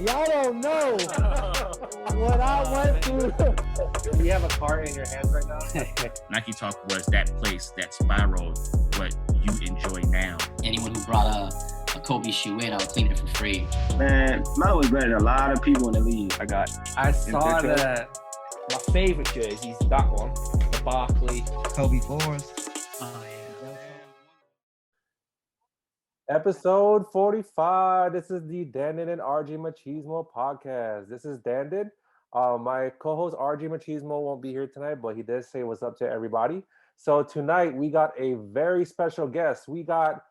Y'all don't know what I went through. Do you have a card in your hands right now? Nike Talk was that place that spiraled what you enjoy now. Anyone who brought a Kobe shoe in, I would clean it for free. Man, Melo was better than a lot of people in the league. I saw that. My favorite jersey's that one, the Barkley. Kobe fours. Oh, yeah. Episode 45. This is the Dandin and RJ Machismo podcast. This is Dandin. My co-host RJ Machismo won't be here tonight, but he did say what's up to everybody. So tonight we got a very special guest. We got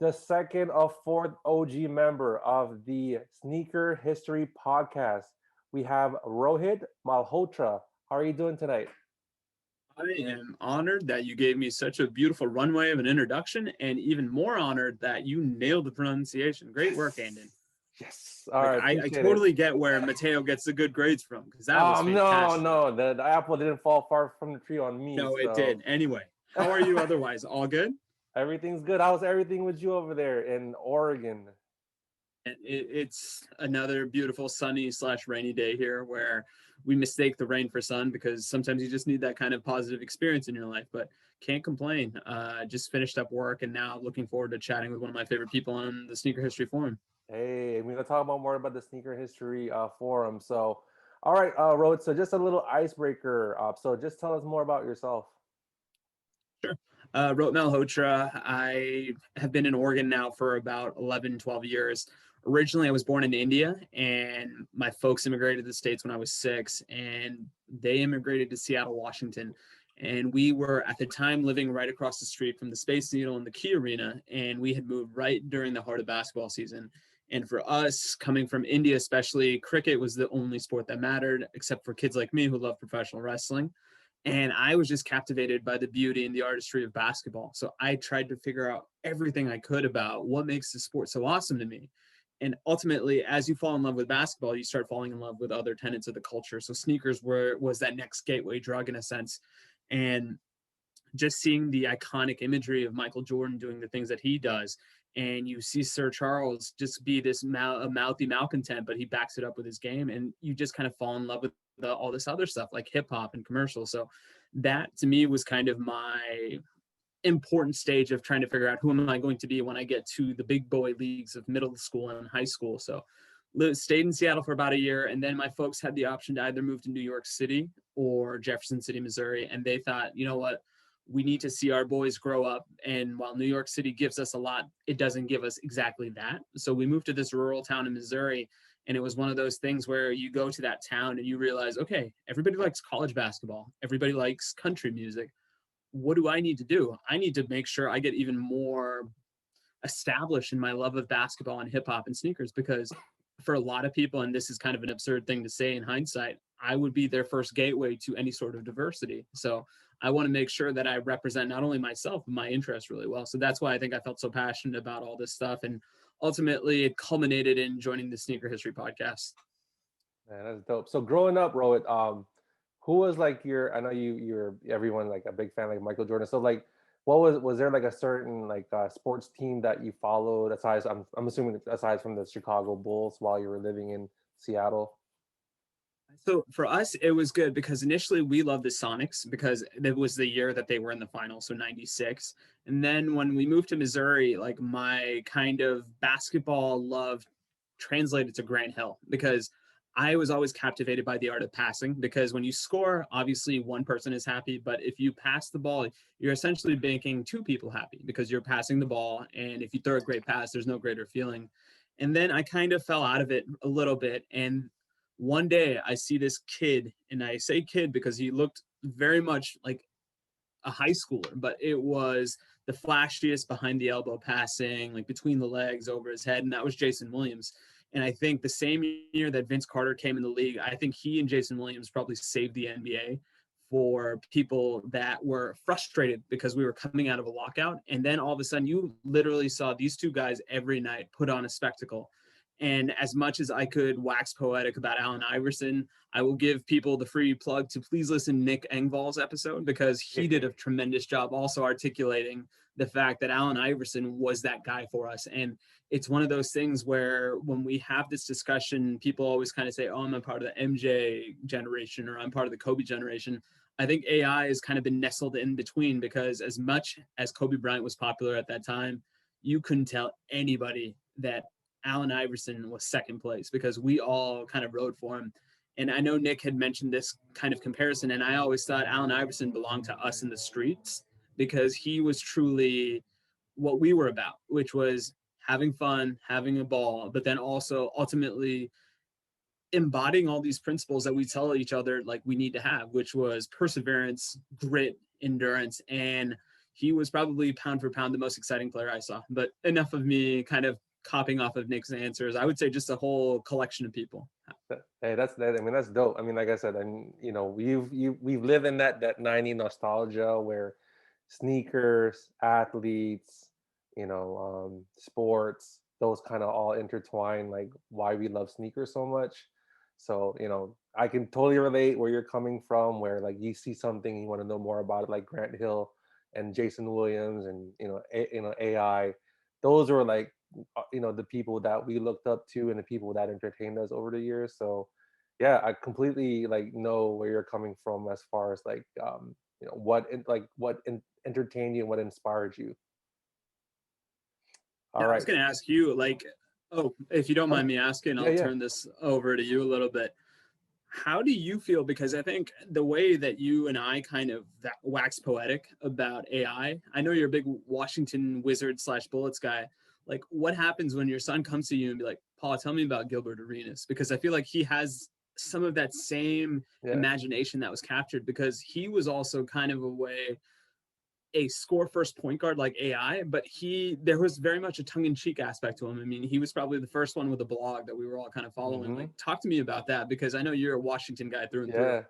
the second of fourth OG member of the Sneaker History podcast. We have Rohit Malhotra. How are you doing tonight? I am honored that you gave me such a beautiful runway of an introduction, and even more honored that you nailed the pronunciation. Great work, Andon. Yes. All right. I totally get where Mateo gets the good grades from, because that was fantastic. No. The apple didn't fall far from the tree on me. No, it did. Anyway, how are you otherwise? All good? Everything's good. How's everything with you over there in Oregon? It's another beautiful sunny/rainy day here where we mistake the rain for sun, because sometimes you just need that kind of positive experience in your life, but can't complain. Just finished up work and now looking forward to chatting with one of my favorite people on the Sneaker History Forum. Hey, we're going to talk more about the Sneaker History Forum. So, all right, Rhodes, so just a little icebreaker. So just tell us more about yourself. Sure. Rohit Malhotra. I have been in Oregon now for about 11, 12 years. Originally, I was born in India, and my folks immigrated to the States when I was 6, and they immigrated to Seattle, Washington. And we were, at the time, living right across the street from the Space Needle and the Key Arena, and we had moved right during the heart of basketball season. And for us, coming from India especially, cricket was the only sport that mattered, except for kids like me who love professional wrestling. And I was just captivated by the beauty and the artistry of basketball. So I tried to figure out everything I could about what makes the sport so awesome to me. And ultimately, as you fall in love with basketball, you start falling in love with other tenets of the culture. So sneakers was that next gateway drug in a sense. And just seeing the iconic imagery of Michael Jordan doing the things that he does, and you see Sir Charles just be this mouthy malcontent, but he backs it up with his game, and you just kind of fall in love with all this other stuff like hip hop and commercials. So that to me was kind of my important stage of trying to figure out who am I going to be when I get to the big boy leagues of middle school and high school. So stayed in Seattle for about a year, and then my folks had the option to either move to New York City or Jefferson City, Missouri. And they thought, you know what, we need to see our boys grow up. And while New York City gives us a lot, it doesn't give us exactly that. So we moved to this rural town in Missouri, and it was one of those things where you go to that town and you realize, okay, everybody likes college basketball. Everybody likes country music. What do I need to do? I need to make sure I get even more established in my love of basketball and hip hop and sneakers, because for a lot of people, and this is kind of an absurd thing to say in hindsight, I would be their first gateway to any sort of diversity. So I want to make sure that I represent not only myself, but my interests really well. So that's why I think I felt so passionate about all this stuff. And ultimately it culminated in joining the Sneaker History podcast. Man, that's dope. So growing up, Rohit, who was like I know you're everyone like a big fan like Michael Jordan. So like, what was there like a certain like sports team that you followed aside? I'm assuming aside from the Chicago Bulls while you were living in Seattle. So for us, it was good because initially we loved the Sonics because it was the year that they were in the finals, so 96. And then when we moved to Missouri, like my kind of basketball love translated to Grant Hill, because I was always captivated by the art of passing, because when you score, obviously one person is happy, but if you pass the ball, you're essentially making two people happy because you're passing the ball. And if you throw a great pass, there's no greater feeling. And then I kind of fell out of it a little bit. And one day I see this kid, and I say kid because he looked very much like a high schooler, but it was the flashiest behind the elbow passing, like between the legs over his head. And that was Jason Williams. And I think the same year that Vince Carter came in the league, I think he and Jason Williams probably saved the NBA for people that were frustrated because we were coming out of a lockout. And then all of a sudden you literally saw these two guys every night put on a spectacle. And as much as I could wax poetic about Allen Iverson, I will give people the free plug to please listen to Nick Engvall's episode, because he did a tremendous job also articulating the fact that Allen Iverson was that guy for us. And it's one of those things where when we have this discussion, people always kind of say, oh, I'm a part of the MJ generation or I'm part of the Kobe generation. I think AI has kind of been nestled in between, because as much as Kobe Bryant was popular at that time, you couldn't tell anybody that Allen Iverson was second place, because we all kind of rode for him. And I know Nick had mentioned this kind of comparison, and I always thought Allen Iverson belonged to us in the streets, because he was truly what we were about, which was having fun, having a ball, but then also ultimately embodying all these principles that we tell each other like we need to have, which was perseverance, grit, endurance. And he was probably pound for pound the most exciting player I saw. But enough of me kind of copying off of Nick's answers. I would say just a whole collection of people. Hey, that's that. I mean, that's dope. I mean, like I said, and we've lived in that 90 nostalgia where sneakers, athletes, sports, those kind of all intertwine. Like why we love sneakers so much. So I can totally relate where you're coming from. Where like you see something, you want to know more about it, like Grant Hill and Jason Williams, and AI. Those were like the people that we looked up to and the people that entertained us over the years. So yeah, I completely like know where you're coming from as far as like entertained you and what inspired you. All Now, I was right. going to ask you, like, oh, if you don't Oh, mind me asking, yeah, I'll yeah. turn this over to you a little bit. How do you feel? Because I think the way that you and I kind of wax poetic about AI, I know you're a big Washington Wizard / Bullets guy. Like, what happens when your son comes to you and be like, Paul, tell me about Gilbert Arenas? Because I feel like he has some of that same Yeah. imagination that was captured, because he was also kind of a score first point guard like AI, but there was very much a tongue in cheek aspect to him. I mean, he was probably the first one with a blog that we were all kind of following. Mm-hmm. Like, talk to me about that, because I know you're a Washington guy through and through. Yeah,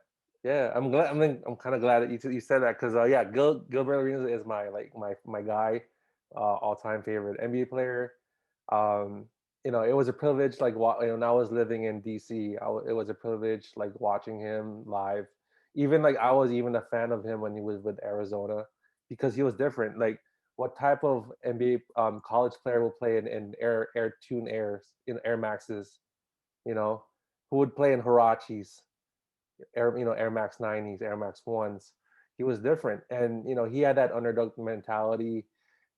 yeah. I'm glad. I'm kind of glad that you said that because yeah, Gilbert Arenas is my guy, all time favorite NBA player. Um, it was a privilege like when I was living in DC. It was a privilege like watching him live. Even like I was even a fan of him when he was with Arizona because he was different. Like what type of NBA college player will play in Air Tune Airs in Air Maxes, you know, who would play in Hirachis, Air Max 90s, Air Max 1s. He was different, and he had that underdog mentality.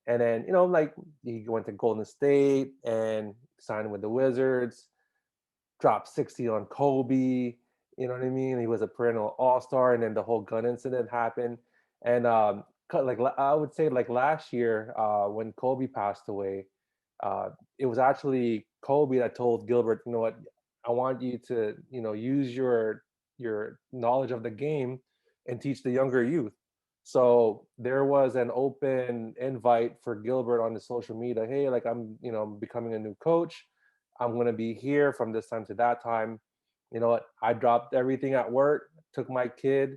And then like he went to Golden State and signed with the Wizards, dropped 60 on Kobe. You know what I mean? He was a perennial All Star, and then the whole gun incident happened. And like I would say, like last year when Kobe passed away, it was actually Kobe that told Gilbert, you know what, I want you to use your knowledge of the game and teach the younger youth. So there was an open invite for Gilbert on the social media. Hey, like I'm becoming a new coach. I'm gonna be here from this time to that time. You know what? I dropped everything at work, took my kid.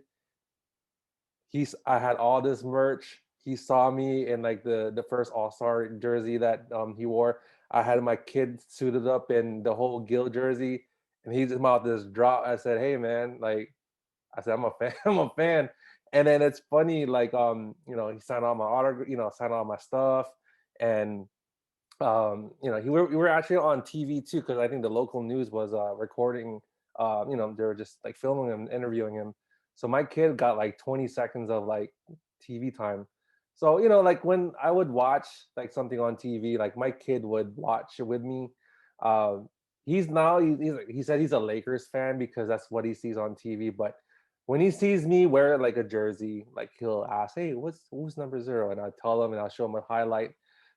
I had all this merch. He saw me in like the first All-Star jersey that he wore. I had my kid suited up in the whole Gil jersey, and he's about this drop. I said, "Hey man, like," I said, "I'm a fan. I'm a fan." And then it's funny, like he signed all my autograph, signed all my stuff, and we were actually on TV too because I think the local news was recording. They were just like filming him, interviewing him. So my kid got like 20 seconds of like TV time. So like when I would watch like something on TV, like my kid would watch it with me. Um, he said he's a Lakers fan because that's what he sees on TV. But when he sees me wear like a jersey, like he'll ask, "Hey, who's number 0?" And I tell him, and I'll show him a highlight.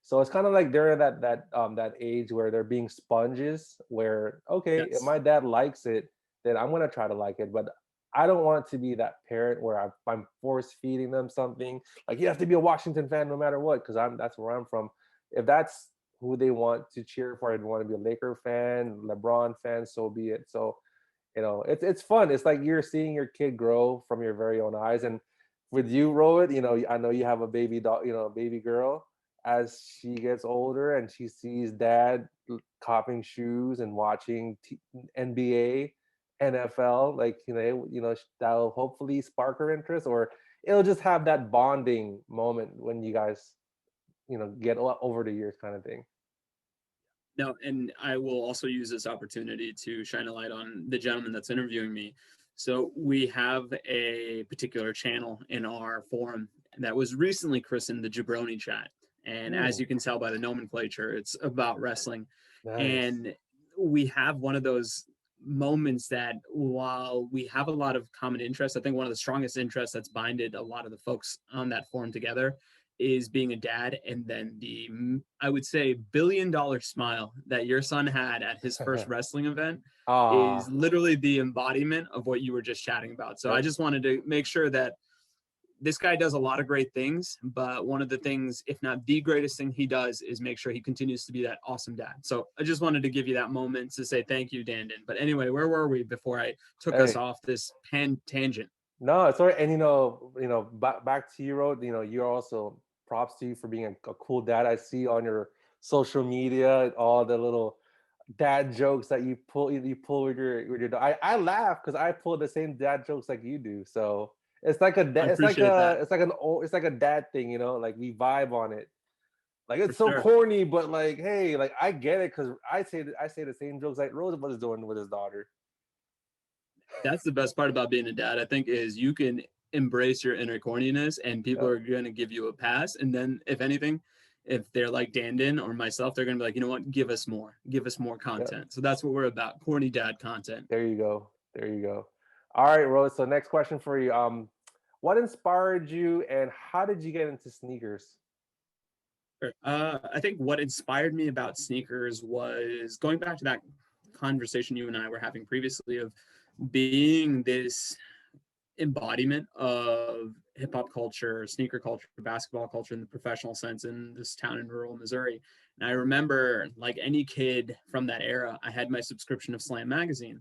So it's kind of like they're that age where they're being sponges. Where okay, if Yes. my dad likes it, then I'm gonna try to like it. But I don't want to be that parent where I'm force feeding them something. Like you have to be a Washington fan no matter what, because that's where I'm from. If that's who they want to cheer for, I'd want to be a Laker fan, LeBron fan, so be it. So it's fun. It's like you're seeing your kid grow from your very own eyes. And with you, Rohit, I know you have a baby dog, baby girl. As she gets older and she sees dad copping shoes and watching NBA, NFL, like that'll hopefully spark her interest, or it'll just have that bonding moment when you guys get over the years kind of thing. No, and I will also use this opportunity to shine a light on the gentleman that's interviewing me. So we have a particular channel in our forum that was recently christened the Jabroni Chat. And as Ooh, you can tell by the nomenclature, it's about wrestling. nice. And we have one of those moments that while we have a lot of common interests, I think one of the strongest interests that's binded a lot of the folks on that forum together is being a dad. And then I would say, $1 billion smile that your son had at his first wrestling event is Ah, literally the embodiment of what you were just chatting about. So I yep. just wanted to make sure that this guy does a lot of great things, but one of the things, if not the greatest thing he does, is make sure he continues to be that awesome dad. So I just wanted to give you that moment to say thank you, Dandon. But anyway, where were we before I took us Hey, off this tangent? no, it's all right. And back to you, Road. You're also props to you for being a cool dad. I see on your social media all the little dad jokes that you pull with your dog. I laugh because I pull the same dad jokes like you do. So it's like I appreciate that it's like a dad thing, like we vibe on it. Like for it's so sure. corny, but like, hey, like I get it because I say the same jokes like Roosevelt is doing with his daughter. That's the best part about being a dad, I think, is you can embrace your inner corniness and people Yep, are going to give you a pass. And then, if anything, if they're like Dandon or myself, they're going to be like, you know what, give us more yep. content. So that's what we're about, corny dad content. There you go. There you go. All right, Rose. So next question for you. What inspired you and how did you get into sneakers? Sure. I think what inspired me about sneakers was going back to that conversation you and I were having previously of being this embodiment of hip hop culture, sneaker culture, basketball culture in the professional sense in this town in rural Missouri. And I remember, like any kid from that era, I had my subscription of Slam magazine.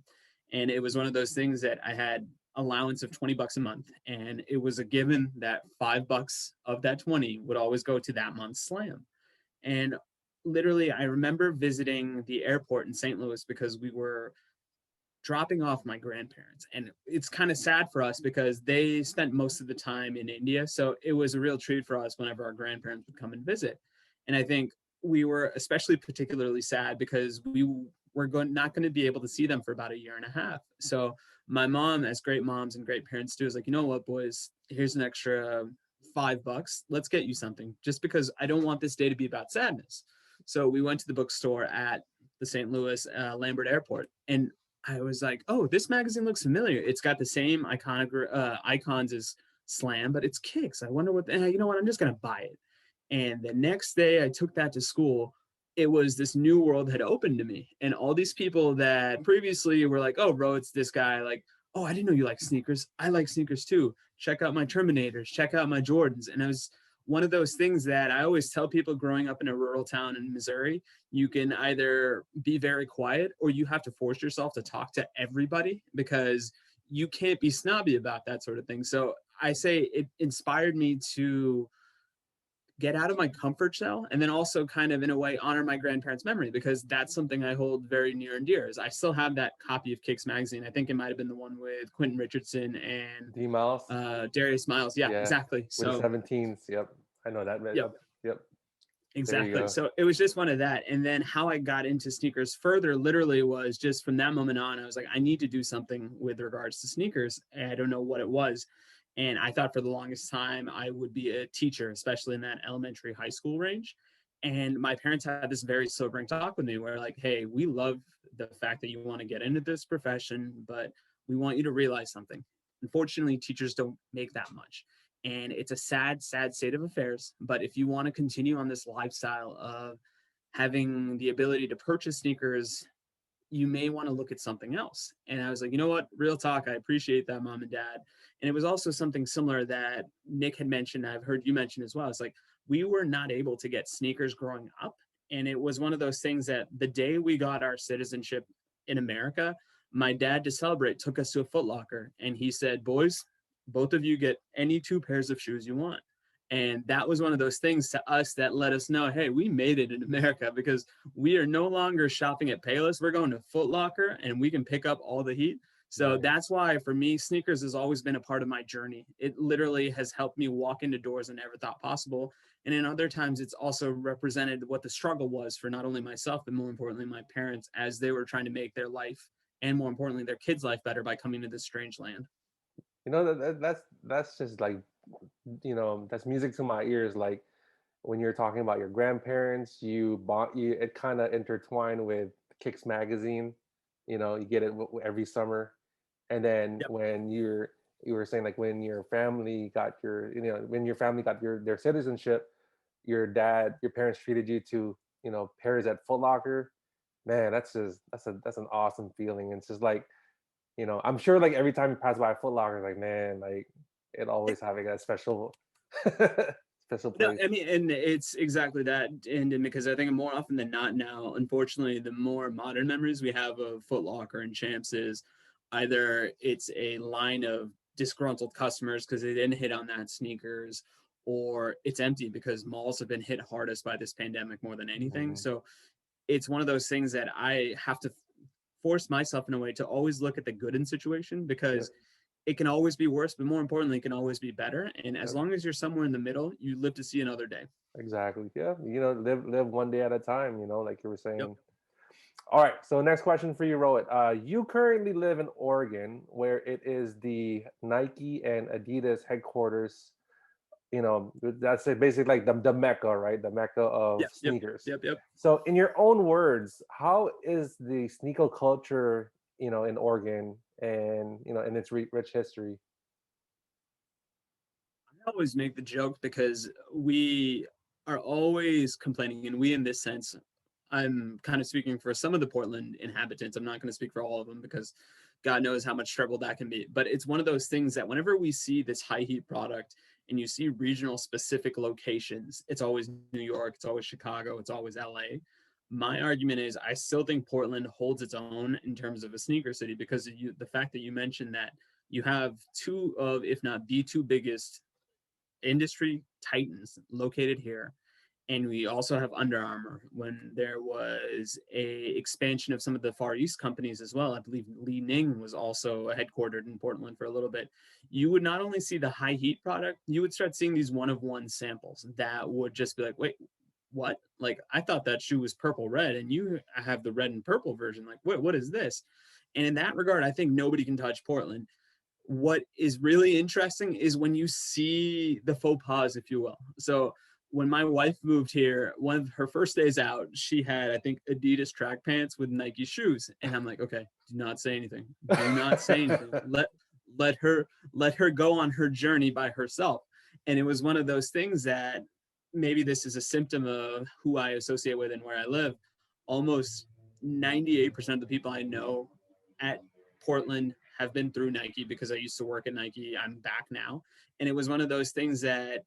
And it was one of those things that I had allowance of $20 a month. And it was a given that $5 of that 20 would always go to that month's Slam. And literally, I remember visiting the airport in St. Louis because we were dropping off my grandparents. And it's kind of sad for us because they spent most of the time in India. So it was a real treat for us whenever our grandparents would come and visit. And I think we were especially particularly sad because we were not going to be able to see them for about a year and a half. So my mom, as great moms and great parents do, is like, you know what, boys, here's an extra $5. Let's get you something just because I don't want this day to be about sadness. So we went to the bookstore at the St. Louis Lambert Airport, and I was like, oh, this magazine looks familiar. It's got the same icons as Slam, but it's kicks. I wonder what, you know what, I'm just going to buy it. And the next day I took that to school, it was this new world had opened to me. And all these people that previously were like, oh, bro, it's this guy. Like, oh, I didn't know you like sneakers. I like sneakers too. Check out my Terminators, check out my Jordans. And I was one of those things that I always tell people growing up in a rural town in Missouri, you can either be very quiet or you have to force yourself to talk to everybody because you can't be snobby about that sort of thing. So I say it inspired me to get out of my comfort shell and then also kind of in a way honor my grandparents' memory because that's something I hold very near and dear. Is I still have that copy of Kicks magazine. I think it might have been the one with Quentin Richardson and D Mouse. Darius Miles. Yeah, Yeah, exactly. with the So 17s. Yep, I know that. yep. Yep. There you Exactly. go. So it was just one of that. And then how I got into sneakers further literally was just from that moment on, I was like, I need to do something with regards to sneakers. And I don't know what it was. And I thought for the longest time I would be a teacher, especially in that elementary high school range. And my parents had this very sobering talk with me where like, hey, we love the fact that you want to get into this profession, but we want you to realize something. Unfortunately, teachers don't make that much. And it's a sad, sad state of affairs. But if you want to continue on this lifestyle of having the ability to purchase sneakers, you may want to look at something else. And I was like, you know what? Real talk. I appreciate that, mom and dad. And it was also something similar that Nick had mentioned. I've heard you mention as well. It's like we were not able to get sneakers growing up. And it was one of those things that the day we got our citizenship in America, my dad to celebrate took us to a Foot Locker and he said, boys, both of you get any two pairs of shoes you want. And that was one of those things to us that let us know, hey, we made it in America because we are no longer shopping at Payless. We're going to Foot Locker and we can pick up all the heat. So Nice. that's why for me, sneakers has always been a part of my journey. It literally has helped me walk into doors I never thought possible. And in other times, it's also represented what the struggle was for not only myself, but more importantly, my parents as they were trying to make their life and more importantly, their kids' life better by coming to this strange land. You know that's just like, that's music to my ears. Like when you're talking about your grandparents, you bought you it kind of intertwined with Kicks magazine. You get it every summer, and then Yep. when you were saying like when your family got when your family got their citizenship, your parents treated you to pairs at Foot Locker. Man, that's an awesome feeling. And it's just like, I'm sure like every time you pass by a Foot Locker, like man, like it always having a special special No, place. I mean, and it's exactly that. And because I think more often than not now, unfortunately, the more modern memories we have of Foot Locker and Champs is either it's a line of disgruntled customers because they didn't hit on that sneakers, or it's empty because malls have been hit hardest by this pandemic more than anything. Mhm. So it's one of those things that I have to force myself in a way to always look at the good in situation Yep, because it can always be worse, but more importantly, it can always be better. And as yep, long as you're somewhere in the middle, you live to see another day. exactly. Yeah, live one day at a time. Like you were Yep. saying. All right. So next question for you, Rohit. You currently live in Oregon, where it is the Nike and Adidas headquarters. That's it, basically like the mecca, right? The mecca of Yes. Yep. sneakers. Yep. Yep. So, in your own words, how is the sneaker culture, in Oregon and in its rich history? I always make the joke because we are always complaining, and we, in this sense, I'm kind of speaking for some of the Portland inhabitants. I'm not going to speak for all of them because God knows how much trouble that can be. But it's one of those things that whenever we see this high heat product and you see regional specific locations, it's always New York, it's always Chicago, it's always LA. My argument is I still think Portland holds its own in terms of a sneaker city because the fact that you mentioned that you have two of, if not the two biggest industry titans located here. And we also have Under Armour when there was a expansion of some of the Far East companies as well. I believe Li Ning was also headquartered in Portland for a little bit. You would not only see the high heat product, you would start seeing these one of one samples that would just be like, wait, what? Like I thought that shoe was purple red and you have the red and purple version. Like, what is this? And in that regard, I think nobody can touch Portland. What is really interesting is when you see the faux pas, if you will. So when my wife moved here, one of her first days out, she had, I think, Adidas track pants with Nike shoes. And I'm like, okay, do not say anything. Do not say anything. Let her go on her journey by herself. And it was one of those things that maybe this is a symptom of who I associate with and where I live. Almost 98% of the people I know at Portland have been through Nike because I used to work at Nike. I'm back now. And it was one of those things that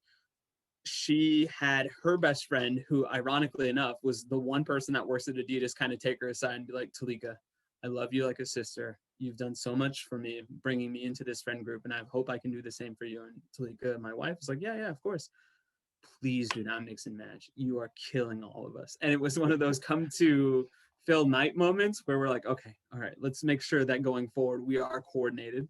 she had her best friend, who ironically enough was the one person that works at Adidas, kind of take her aside and be like, Talika, I love you like a sister. You've done so much for me, bringing me into this friend group, and I hope I can do the same for you. And Talika, my wife, was like, yeah, of course. Please do not mix and match. You are killing all of us. And it was one of those come to Phil Knight moments where we're like, okay, all right, let's make sure that going forward we are coordinated.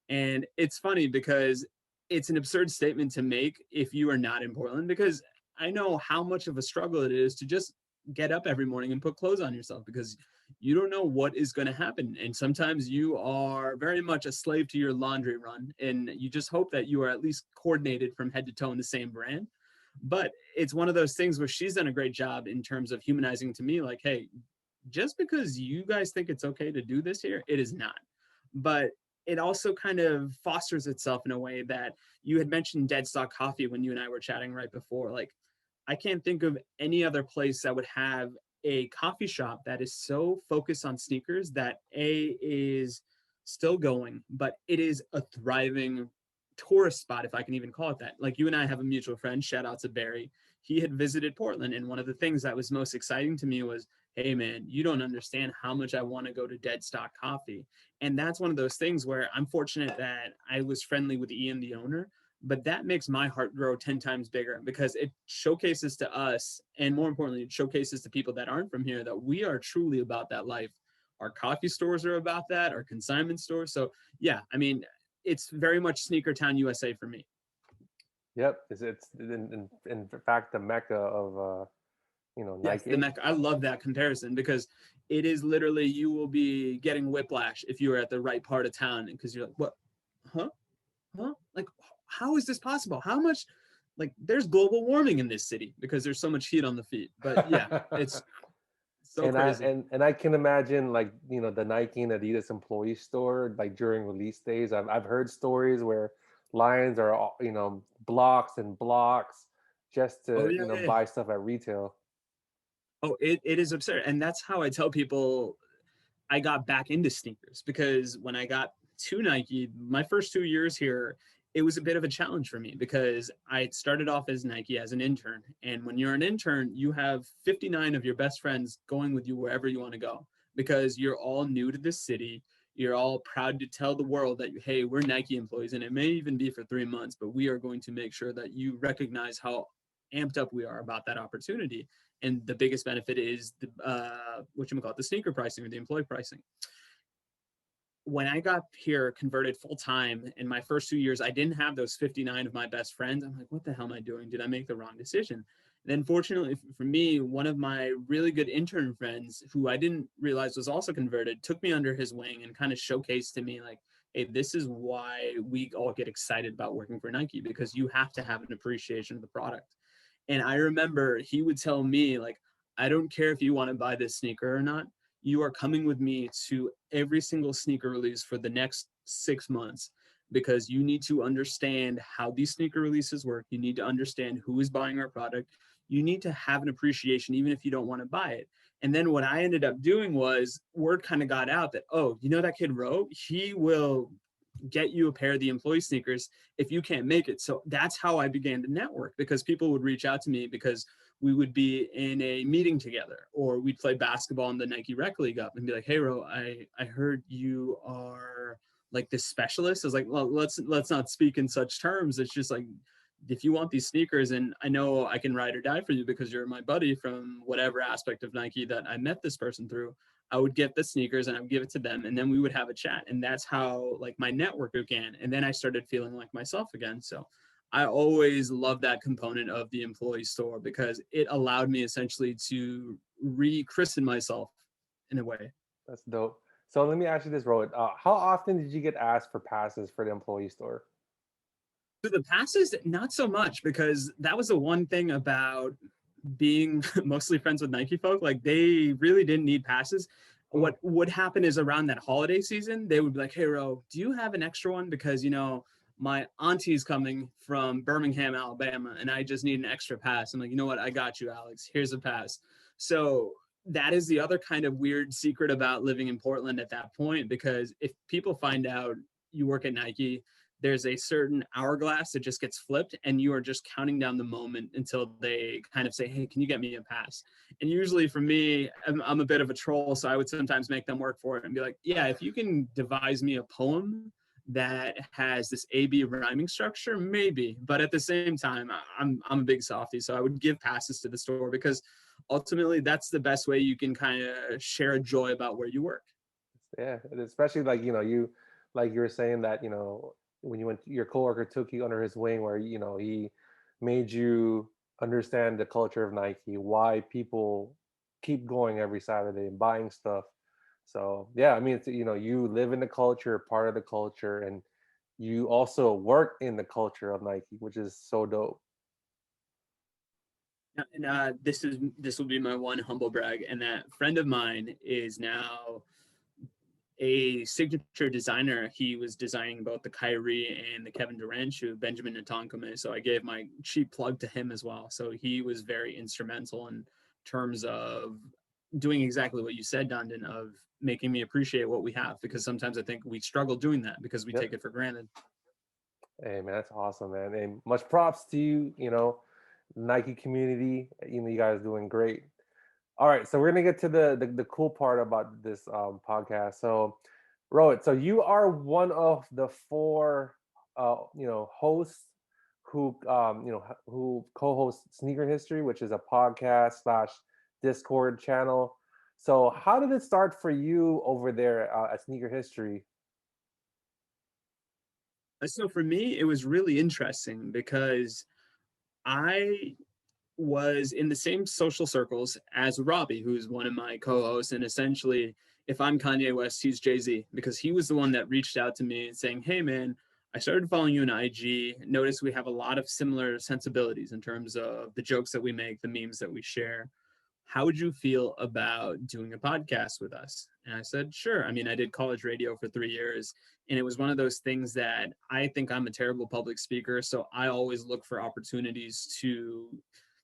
And it's funny because it's an absurd statement to make if you are not in Portland, because I know how much of a struggle it is to just get up every morning and put clothes on yourself because you don't know what is going to happen. And sometimes you are very much a slave to your laundry run and you just hope that you are at least coordinated from head to toe in the same brand. But it's one of those things where she's done a great job in terms of humanizing to me, like, hey, just because you guys think it's okay to do this here, it is not. But it also kind of fosters itself in a way that you had mentioned Dead Stock Coffee when you and I were chatting right before. Like, I can't think of any other place that would have a coffee shop that is so focused on sneakers that A is still going, but it is a thriving tourist spot, if I can even call it that. Like you and I have a mutual friend, shout out to Barry. He had visited Portland, and one of the things that was most exciting to me was, hey man, you don't understand how much I want to go to Dead Stock Coffee. And that's one of those things where I'm fortunate that I was friendly with Ian, the owner, but that makes my heart grow 10 times bigger because it showcases to us, and more importantly, it showcases to people that aren't from here that we are truly about that life. Our coffee stores are about that, our consignment stores. So yeah, I mean, it's very much Sneaker Town USA for me. Yep, it's in fact the mecca of Yes, the Nike. Mecca. I love that comparison because it is literally you will be getting whiplash if you are at the right part of town because you're like, what, huh, huh? Like, how is this possible? How much? Like, there's global warming in this city because there's so much heat on the feet. But yeah, it's so And I crazy. and I can imagine like the Nike and Adidas employee store like during release days. I've heard stories where lines are blocks and blocks just Oh to yeah, yeah, yeah. buy stuff at retail. Oh, it is absurd, and that's how I tell people I got back into sneakers because when I got to Nike, my first 2 years here, it was a bit of a challenge for me because I started off as Nike as an intern. And when you're an intern, you have 59 of your best friends going with you wherever you want to go because you're all new to this city. You're all proud to tell the world that, hey, we're Nike employees. And it may even be for 3 months, but we are going to make sure that you recognize how amped up we are about that opportunity. And the biggest benefit is the what you call it, the sneaker pricing or the employee pricing. When I got here converted full time in my first 2 years, I didn't have those 59 of my best friends. I'm like, what the hell am I doing? Did I make the wrong decision? And then fortunately for me, one of my really good intern friends who I didn't realize was also converted took me under his wing and kind of showcased to me like, hey, this is why we all get excited about working for Nike because you have to have an appreciation of the product. And I remember he would tell me, like, I don't care if you want to buy this sneaker or not. You are coming with me to every single sneaker release for the next 6 months because you need to understand how these sneaker releases work. You need to understand who is buying our product. You need to have an appreciation, even if you don't want to buy it. And then what I ended up doing was word kind of got out that, oh, you know that kid Ro? He will get you a pair of the employee sneakers if you can't make it. So that's how I began to network because people would reach out to me because we would be in a meeting together or we'd play basketball in the Nike Rec League up and be like, hey, Ro, I heard you are like this specialist. I was like, well, let's not speak in such terms. It's just like, if you want these sneakers and I know I can ride or die for you because you're my buddy from whatever aspect of Nike that I met this person through, I would get the sneakers and I would give it to them and then we would have a chat. And that's how like my network began. And then I started feeling like myself again. So I always love that component of the employee store because it allowed me essentially to rechristen myself in a way. That's dope. So let me ask you this, Rohit. How often did you get asked for passes for the employee store? So the passes, not so much because that was the one thing about being mostly friends with Nike folk. Like they really didn't need passes. Hmm. What would happen is around that holiday season, they would be like, hey, Ro, do you have an extra one? Because, my auntie's coming from Birmingham, Alabama, and I just need an extra pass. I'm like, you know what? I got you, Alex. Here's a pass. So that is the other kind of weird secret about living in Portland at that point, because if people find out you work at Nike, there's a certain hourglass that just gets flipped and you are just counting down the moment until they kind of say, hey, can you get me a pass? And usually for me, I'm a bit of a troll, so I would sometimes make them work for it and be like, yeah, if you can devise me a poem that has this AB rhyming structure, maybe. But at the same time, I'm a big softie, so I would give passes to the store because ultimately that's the best way you can kind of share a joy about where you work. Yeah, and especially like you like you were saying that when you went, your coworker took you under his wing, where he made you understand the culture of Nike, why people keep going every Saturday and buying stuff. So yeah, I mean, it's, you live in the culture, part of the culture, and you also work in the culture of Nike, which is so dope. And this will be my one humble brag, and that friend of mine is now a signature designer. He was designing both the Kyrie and the Kevin Durant shoe, Benjamin Natankame. So I gave my cheap plug to him as well. So he was very instrumental in terms of doing exactly what you said, Dundon, of making me appreciate what we have, because sometimes I think we struggle doing that because we Yep. take it for granted. Hey man, that's awesome, man. And much props to you, Nike community. You guys doing great. All right, so we're gonna get to the cool part about this podcast. So, Rohit, so you are one of the four, hosts who co-host Sneaker History, which is a podcast slash Discord channel. So, how did it start for you over there at Sneaker History? So for me, it was really interesting because I was in the same social circles as Robbie, who's one of my co-hosts. And essentially, if I'm Kanye West, he's Jay-Z, because he was the one that reached out to me saying, "Hey man, I started following you on IG. Notice we have a lot of similar sensibilities in terms of the jokes that we make, the memes that we share. How would you feel about doing a podcast with us?" And I said, sure. I mean, I did college radio for 3 years, and it was one of those things that I think I'm a terrible public speaker. So I always look for opportunities to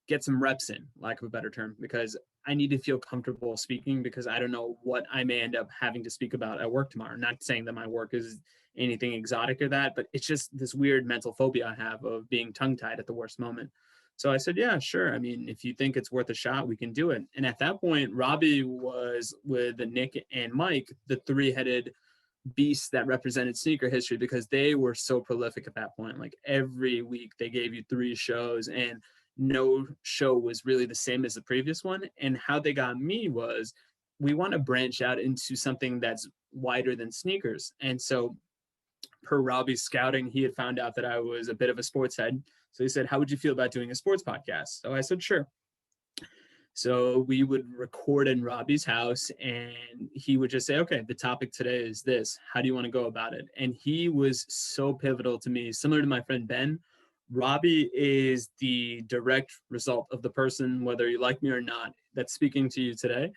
get some reps in, lack of a better term, because I need to feel comfortable speaking because I don't know what I may end up having to speak about at work tomorrow. Not saying that my work is anything exotic or that, but it's just this weird mental phobia I have of being tongue tied at the worst moment. So I said, yeah, sure. I mean, if you think it's worth a shot, we can do it. And at that point, Robbie was with Nick and Mike, the three-headed beasts that represented sneaker history, because they were so prolific at that point. Like every week they gave you 3 shows, and no show was really the same as the previous one. And how they got me was, we want to branch out into something that's wider than sneakers. And so per Robbie's scouting, he had found out that I was a bit of a sports head. So he said, "How would you feel about doing a sports podcast?" So I said, sure. So we would record in Robbie's house, and he would just say, "Okay, the topic today is this. How do you want to go about it?" And he was so pivotal to me, similar to my friend Ben. Robbie is the direct result of the person, whether you like me or not, that's speaking to you today.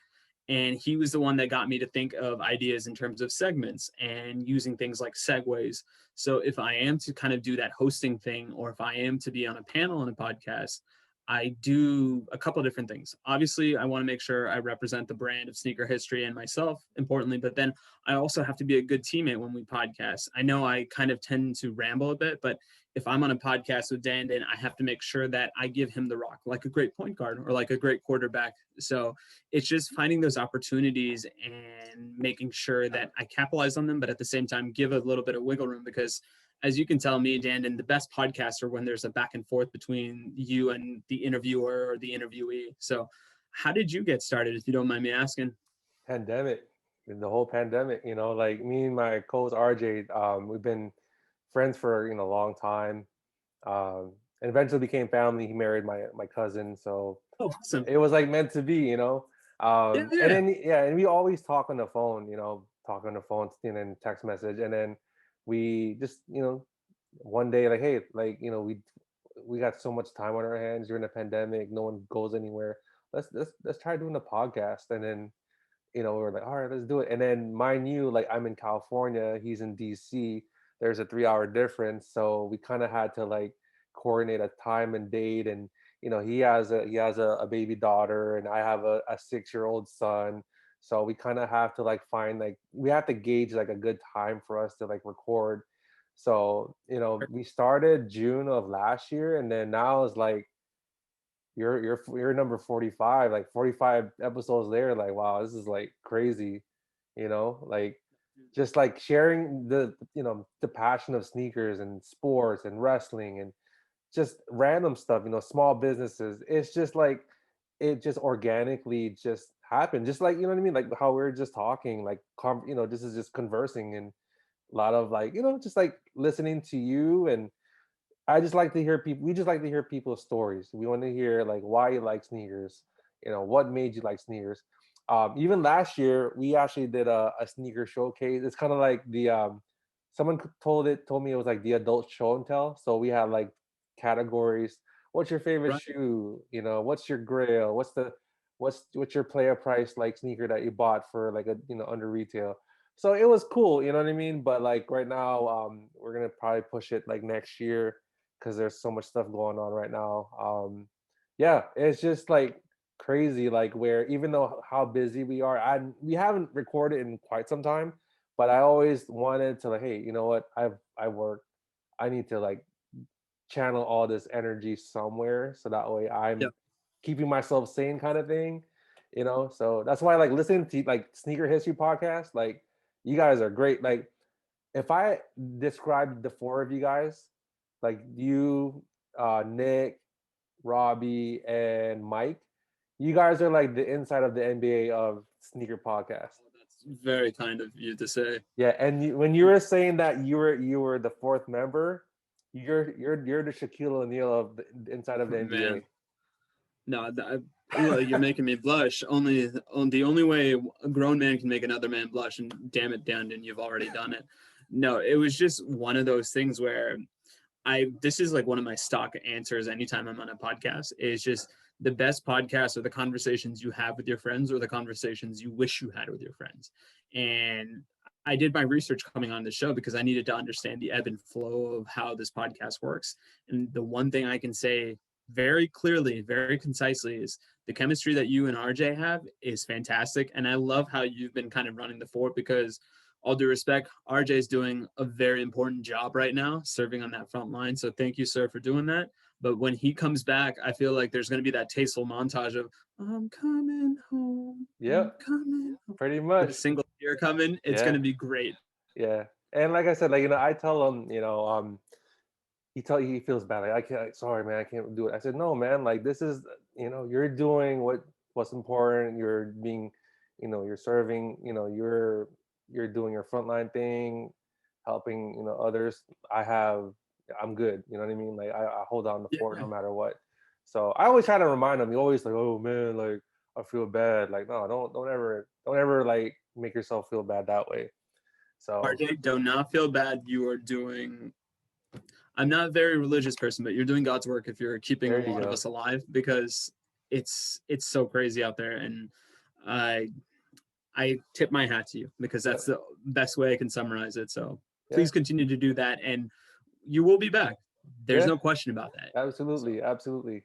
And he was the one that got me to think of ideas in terms of segments and using things like segues. So if I am to kind of do that hosting thing, or if I am to be on a panel on a podcast, I do a couple of different things. Obviously, I want to make sure I represent the brand of sneaker history and myself, importantly, but then I also have to be a good teammate when we podcast. I know I kind of tend to ramble a bit, but if I'm on a podcast with Dan, then I have to make sure that I give him the rock, like a great point guard or like a great quarterback. So it's just finding those opportunities and making sure that I capitalize on them, but at the same time, give a little bit of wiggle room, because as you can tell, me, Dan, and the best podcasts are when there's a back and forth between you and the interviewer or the interviewee. So how did you get started, if you don't mind me asking? Pandemic, the whole pandemic, like me and my co-host RJ, we've been friends for, a long time. And eventually became family. He married my cousin, so Oh, awesome. it was like meant to be, Yeah, And yeah. then yeah, and we always talk on the phone, talk on the phone and then text message, and then we just, one day like, hey, like, we got so much time on our hands during the pandemic. No one goes anywhere. Let's try doing a podcast, and then we were like, all right, let's do it. And then mind you, like I'm in California, he's in DC. There's a 3 hour difference, so we kind of had to like coordinate a time and date. And he has a baby daughter, and I have a 6 year old son. So we kind of have to like find like we have to gauge like a good time for us to like record. So we started June of last year, and then now it's like you're number 45, like 45 episodes there, like wow, this is like crazy, like just like sharing the passion of sneakers and sports and wrestling and just random stuff, small businesses. It's just like it just organically just happened, just like, what I mean, like how we are just talking, like this is just conversing, and a lot of like, just like listening to you. And I just like to hear people. We just like to hear people's stories. We want to hear like why you like sneakers. What made you like sneakers. Even last year, we actually did a sneaker showcase. It's kind of like the someone told me it was like the adult show and tell. So we had like categories. What's your favorite Right. shoe? What's your grail? What's your player price like sneaker that you bought for like a under retail. So it was cool, you know what I mean. But like right now, we're gonna probably push it like next year because there's so much stuff going on right now. Yeah, it's just like crazy, like where even though how busy we are, we haven't recorded in quite some time, but I always wanted to like, hey, you know what? I work. I need to like channel all this energy somewhere so that way Yeah. I'm keeping myself sane, kind of thing. So that's why I like listening to like sneaker history podcast. Like you guys are great. Like if I described the four of you guys, like you, Nick, Robbie, and Mike, you guys are like the inside of the NBA of sneaker podcast. very kind of you to say. Yeah, and when you were saying that you were the fourth member, you're the Shaquille O'Neal of the inside of the NBA. Man, no, look, you're making me blush. The only way a grown man can make another man blush, and damn it, Dandon, you've already done it. No, it was just one of those things where this is like one of my stock answers anytime I'm on a podcast, is just the best podcasts are the conversations you have with your friends or the conversations you wish you had with your friends. And I did my research coming on the show because I needed to understand the ebb and flow of how this podcast works. And the one thing I can say very clearly, very concisely, is the chemistry that you and RJ have is fantastic. And I love how you've been kind of running the fort, because all due respect, RJ is doing a very important job right now, serving on that front line. So thank you, sir, for doing that. But when he comes back, I feel like there's going to be that tasteful montage of "I'm coming home, Yep, I'm coming home," pretty with much. a single tear coming. It's Yeah. going to be great. Yeah, and like I said, like I tell him, he feels bad. Like, I can't. Sorry, man, I can't do it. I said, no, man. Like, this is, you're doing what's important. You're being, you're serving. You're doing your frontline thing, helping others. I'm good. You know what I mean? Like, I hold down the fort no matter what. So I always try to remind him. He always like, oh man, like I feel bad. Like, no, don't ever like make yourself feel bad that way. So RJ, do not feel bad. You are doing. I'm not a very religious person, but you're doing God's work if you're keeping a lot of us alive, because it's so crazy out there. And I tip my hat to you, because that's the best way I can summarize it. So please continue to do that, and you will be back. There's no question about that. Absolutely, absolutely.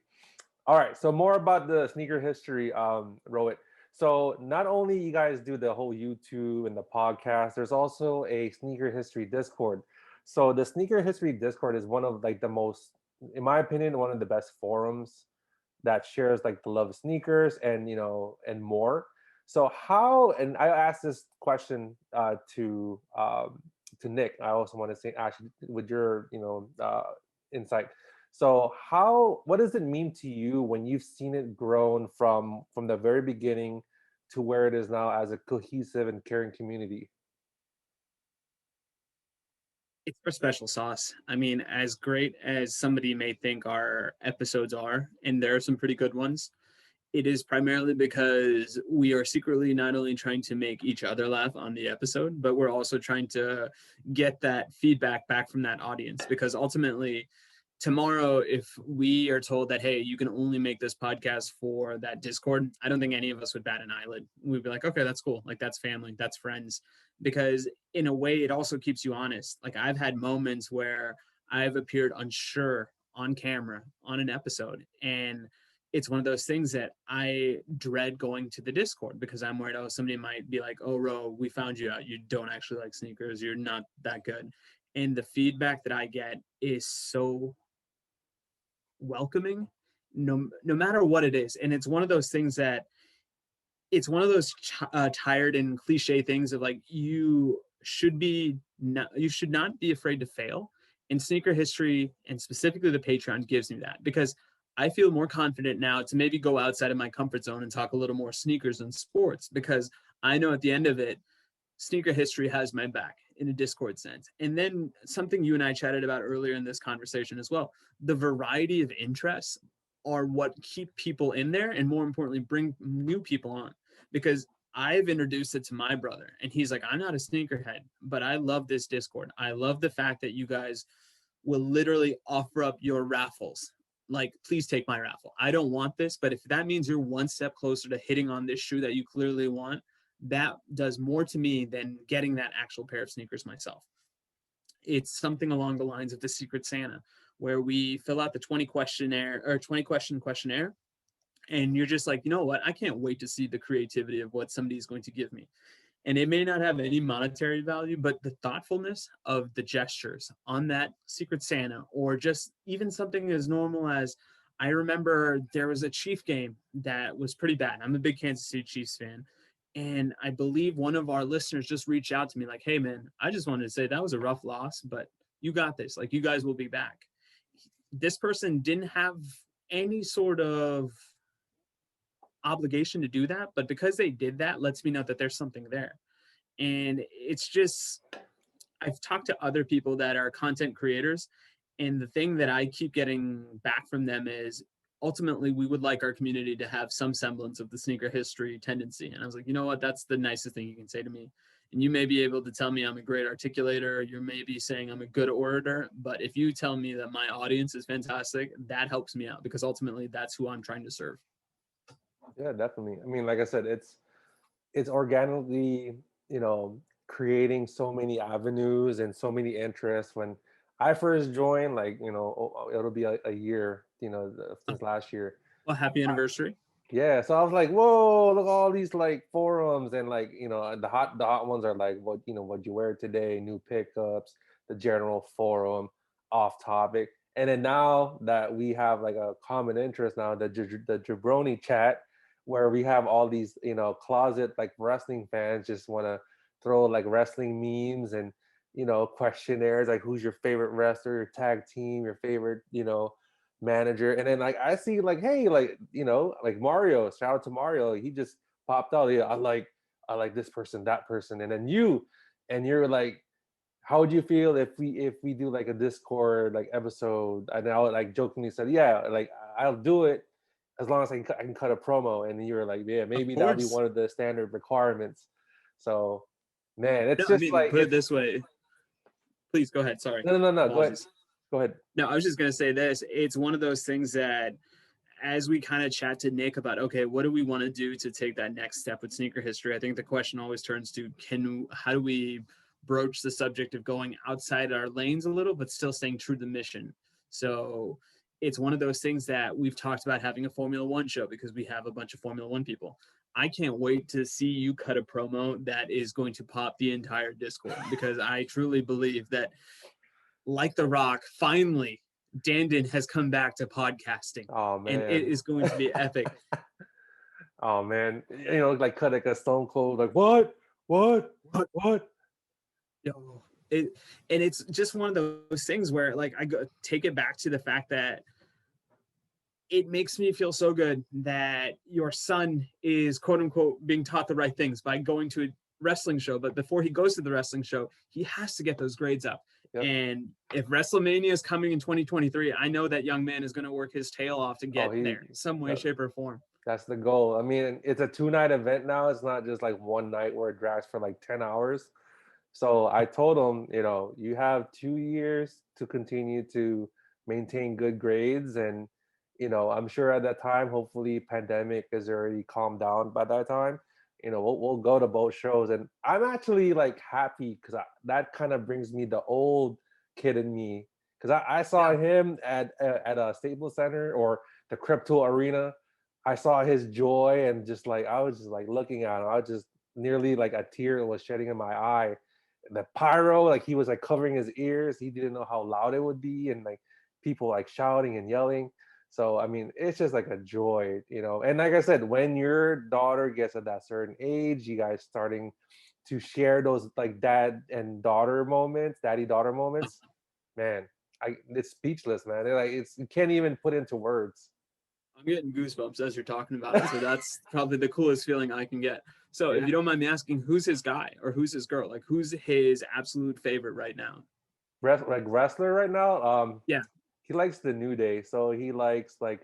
All right, so more about the sneaker history, Rohit. So not only you guys do the whole YouTube and the podcast, there's also a sneaker history Discord. So the sneaker history Discord is one of like the most, in my opinion, one of the best forums that shares like the love of sneakers and and more. So how, and I asked this question to Nick. I also want to say, actually, with your insight. So what does it mean to you when you've seen it grown from the very beginning to where it is now as a cohesive and caring community? It's for special sauce. I mean, as great as somebody may think our episodes are, and there are some pretty good ones, it is primarily because we are secretly not only trying to make each other laugh on the episode, but we're also trying to get that feedback back from that audience. Because ultimately, tomorrow, if we are told that, hey, you can only make this podcast for that Discord, I don't think any of us would bat an eyelid. We'd be like, okay, that's cool. Like, that's family, that's friends. Because in a way, it also keeps you honest. Like, I've had moments where I've appeared unsure on camera on an episode, and it's one of those things that I dread going to the Discord, because I'm worried, somebody might be like, oh, Ro, we found you out. You don't actually like sneakers. You're not that good. And the feedback that I get is so welcoming, no matter what it is. And it's one of those things that it's one of those tired and cliche things of like, you should not be afraid to fail. And sneaker history, and specifically the Patreon, gives me that, because I feel more confident now to maybe go outside of my comfort zone and talk a little more sneakers and sports, because I know at the end of it, sneaker history has my back in a Discord sense. And then something you and I chatted about earlier in this conversation as well, the variety of interests are what keep people in there, and more importantly, bring new people on. Because I've introduced it to my brother, and he's like, I'm not a sneakerhead, but I love this Discord. I love the fact that you guys will literally offer up your raffles. Like, please take my raffle. I don't want this, but if that means you're one step closer to hitting on this shoe that you clearly want, that does more to me than getting that actual pair of sneakers myself. It's something along the lines of the Secret Santa, where we fill out the 20 question questionnaire, and you're just like, you know what? I can't wait to see the creativity of what somebody is going to give me. And it may not have any monetary value, but the thoughtfulness of the gestures on that Secret Santa, or just even something as normal as, I remember there was a Chief game that was pretty bad. I'm a big Kansas City Chiefs fan. And I believe one of our listeners just reached out to me like, hey, man, I just wanted to say that was a rough loss, but you got this. Like, you guys will be back. This person didn't have any sort of obligation to do that, but because they did that, lets me know that there's something there. And it's just, I've talked to other people that are content creators, and the thing that I keep getting back from them is ultimately we would like our community to have some semblance of the sneaker history tendency. And I was like, you know what? That's the nicest thing you can say to me. And you may be able to tell me I'm a great articulator, you may be saying I'm a good orator, but if you tell me that my audience is fantastic, that helps me out, because ultimately that's who I'm trying to serve. Yeah, definitely. I mean, like I said, it's organically, creating so many avenues and so many interests. When I first joined, like, it'll be a year, since last year. Well, happy anniversary. Yeah, so I was like, whoa, look at all these like forums, and like, the hot ones are like what you wear today, new pickups, the general forum, off topic. And then now that we have like a common interest now, the jabroni chat, where we have all these, closet like wrestling fans just want to throw like wrestling memes and, questionnaires, like who's your favorite wrestler, your tag team, your favorite, manager. And then like I see like, hey, like, like Mario, shout out to Mario, he just popped out. Yeah, I like this person, that person. And then you're like, how would you feel if we do like a Discord like episode? And I would like jokingly said, yeah, like I'll do it as long as I can cut a promo. And you were like, yeah, Of maybe that'll be course. one of the standard requirements. So man, No, it's I just mean, like put it it's this way. Please go ahead. Sorry. no, go ahead. Apologies. Go ahead. No, I was just going to say this. It's one of those things that as we kind of chat to Nick about, okay, what do we want to do to take that next step with sneaker history? I think the question always turns to, how do we broach the subject of going outside our lanes a little, but still staying true to the mission? So it's one of those things that we've talked about having a Formula One show, because we have a bunch of Formula One people. I can't wait to see you cut a promo that is going to pop the entire Discord, because I truly believe that, like The Rock, finally Dandon has come back to podcasting, Oh and it man. is going to be epic. Oh man, like cut like a Stone Cold, like what? Yo, and it's just one of those things where like I go take it back to the fact that it makes me feel so good that your son is quote unquote being taught the right things by going to a wrestling show. But before he goes to the wrestling show, he has to get those grades up. Yep. And if WrestleMania is coming in 2023, I know that young man is going to work his tail off to get there in some way, shape, or form. That's the goal. I mean, it's a 2-night event now. It's not just like one night where it drags for like 10 hours. So I told him, you have 2 years to continue to maintain good grades. And, I'm sure at that time, hopefully pandemic is already calmed down by that time. We'll go to both shows. And I'm actually like happy because that kind of brings me the old kid in me. Because I saw him at a Staples Center or the Crypto Arena. I saw his joy, and just like I was just like looking at him. I was just nearly like a tear was shedding in my eye. The pyro, like he was like covering his ears. He didn't know how loud it would be, and like people like shouting and yelling. So I mean, it's just like a joy. And like I said, when your daughter gets at that certain age, you guys starting to share those like dad and daughter moments, daddy daughter moments, man, it's speechless, man. You can't even put into words. I'm getting goosebumps as you're talking about it. So that's probably the coolest feeling I can get. So if you don't mind me asking, who's his guy or who's his girl? Like, who's his absolute favorite right now? Like wrestler right now, Yeah. he likes the New Day, so he likes like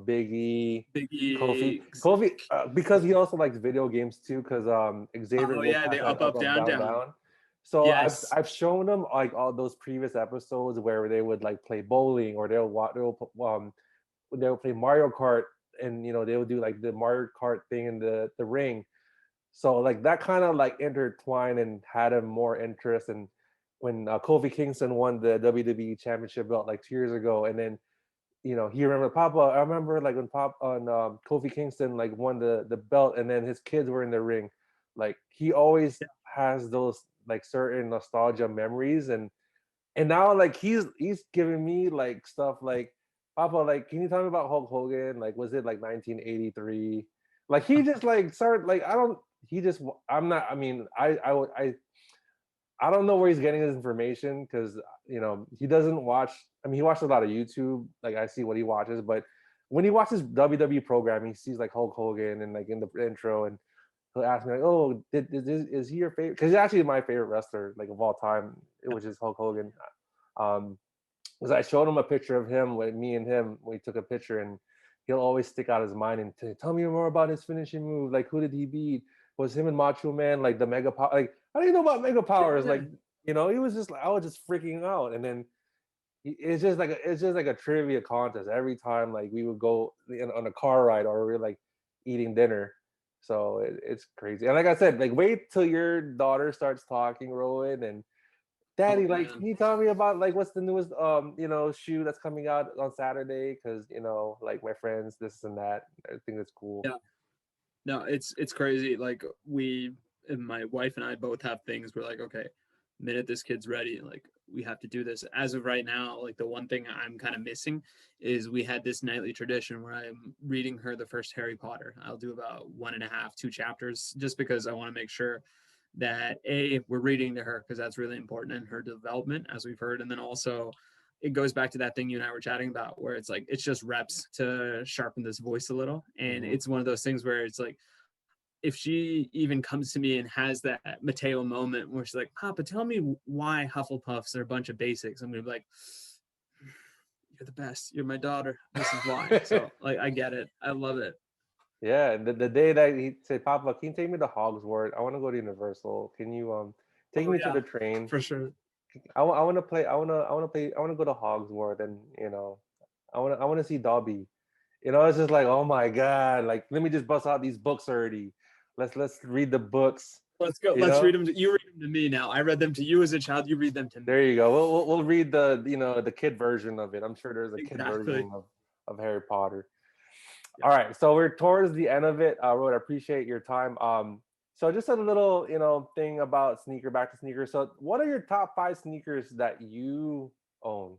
Big E, Biggie. Kofi, because he also likes video games too. Because Xavier Oh yeah, Woods they has that up, down, down. down. So Yes. I've shown him like all those previous episodes where they would like play bowling, or they'll play Mario Kart, and they would do like the Mario Kart thing in the ring. So like that kind of like intertwined and had him more interest. And when Kofi Kingston won the WWE Championship belt like 2 years ago, and then he remembered Papa. I remember like when Kofi Kingston like won the belt, and then his kids were in the ring. Like he always has those like certain nostalgia memories, and now like he's giving me like stuff like, Papa, like, can you tell me about Hulk Hogan? Like, was it like 1983? Like he just like started like I don't. He just I'm not. I mean I don't know where he's getting his information, because he doesn't watch. I mean, he watches a lot of YouTube. Like I see what he watches, but when he watches WWE programming, he sees like Hulk Hogan and like in the intro, and he'll ask me like, "Oh, is he your favorite?" Because he's actually my favorite wrestler, like of all time, which is Hulk Hogan. Um, because I showed him a picture of him with me and him. We took a picture, and he'll always stick out his mind and tell me more about his finishing move. Like, who did he beat? Was him and Macho Man like the mega power? Like, how do you know about mega powers? Like, he was just like, I was just freaking out, and then it's just like a trivia contest every time. Like, we would go on a car ride or we're like eating dinner. So it's crazy. And like I said, like, wait till your daughter starts talking, Rowan, and Daddy, like, man. can you tell me about like what's the newest shoe that's coming out on Saturday? Because like my friends, this and that. I think it's cool. Yeah. No, it's crazy. Like my wife and I both have things. We're like, okay, minute this kid's ready, like we have to do this. As of right now, like the one thing I'm kind of missing is we had this nightly tradition where I'm reading her the first Harry Potter. I'll do about 1.5, 2 chapters, just because I want to make sure that we're reading to her, because that's really important in her development, as we've heard. And then also it goes back to that thing you and I were chatting about, where it's like it's just reps to sharpen this voice a little. And it's one of those things where it's like, if she even comes to me and has that Mateo moment where she's like, Papa, tell me why Hufflepuffs are a bunch of basics, I'm gonna be like, you're the best, you're my daughter, this is why. So like, I get it, I love it. Yeah, and the day that he said, "Papa, can you take me to Hogsworth? I want to go to Universal. Can you take me to Yeah, the train? for sure. I want to play. I want to go to Hogsworth, and I want to see Dobby. It's just like, oh my god, like let me just bust out these books already. Let's read the books. Let's go. Let's read them. You read them to me now. I read them to you as a child. You read them to me. There you go. We'll read the the kid version of it. I'm sure there's a kid version of Harry Potter. Yeah. All right, so we're towards the end of it. Rod, I appreciate your time. So just a little thing about back to sneakers. So what are your top 5 sneakers that you own?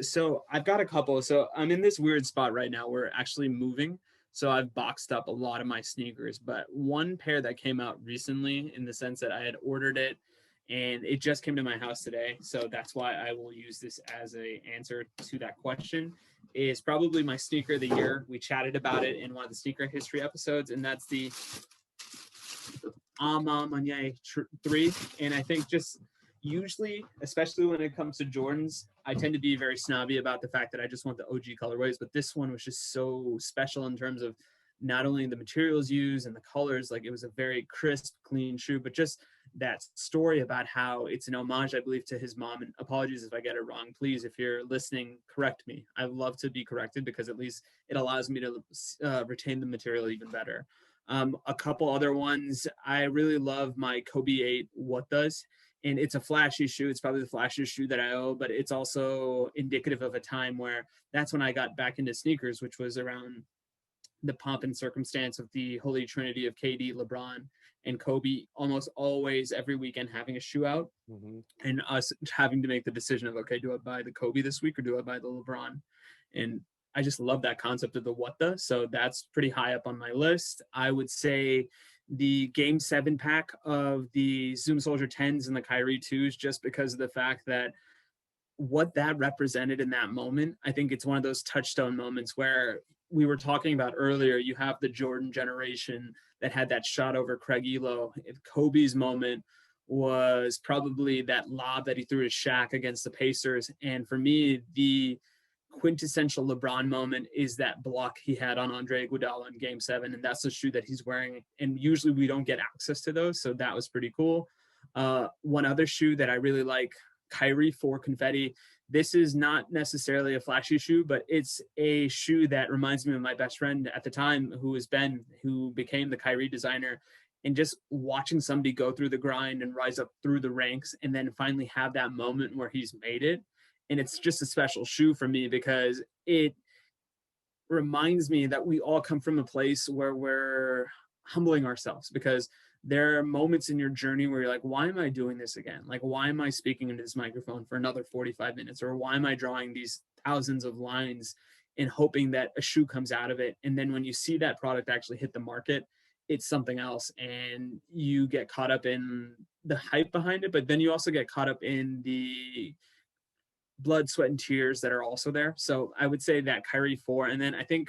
So I've got a couple. So I'm in this weird spot right now. We're actually moving. So I've boxed up a lot of my sneakers, but one pair that came out recently, in the sense that I had ordered it and it just came to my house today. So that's why I will use this as a answer to that question, is probably my sneaker of the year. We chatted about it in one of the sneaker history episodes, and that's the Manye 3. And I think just usually, especially when it comes to Jordans, I tend to be very snobby about the fact that I just want the OG colorways, but this one was just so special in terms of not only the materials used and the colors. Like, it was a very crisp, clean shoe, but just that story about how it's an homage, I believe, to his mom. And apologies if I get it wrong. Please, if you're listening, correct me. I love to be corrected, because at least it allows me to retain the material even better. A couple other ones, I really love my Kobe 8 What Does. And it's a flashy shoe. It's probably the flashiest shoe that I own, but it's also indicative of a time where that's when I got back into sneakers, which was around the pomp and circumstance of the holy trinity of KD, LeBron, and Kobe almost always every weekend having a shoe out, and us having to make the decision of, okay, do I buy the Kobe this week or do I buy the LeBron? And I just love that concept of the what the. So that's pretty high up on my list. I would say the Game 7 pack of the Zoom Soldier 10s and the Kyrie 2s, just because of the fact that what that represented in that moment. I think it's one of those touchstone moments where we were talking about earlier. You have the Jordan generation that had that shot over Craig Elo. Kobe's moment was probably that lob that he threw to Shaq against the Pacers. And for me, the quintessential LeBron moment is that block he had on Andre Iguodala in Game 7, and that's the shoe that he's wearing. And usually we don't get access to those, so that was pretty cool. One other shoe that I really like, Kyrie 4 Confetti. This is not necessarily a flashy shoe, but it's a shoe that reminds me of my best friend at the time, who was Ben, who became the Kyrie designer. And just watching somebody go through the grind and rise up through the ranks and then finally have that moment where he's made it. And it's just a special shoe for me, because it reminds me that we all come from a place where we're humbling ourselves, because there are moments in your journey where you're like, why am I doing this again? Like, why am I speaking into this microphone for another 45 minutes? Or why am I drawing these thousands of lines and hoping that a shoe comes out of it? And then when you see that product actually hit the market, it's something else. And you get caught up in the hype behind it, but then you also get caught up in the blood, sweat, and tears that are also there. So I would say that Kyrie 4. And then I think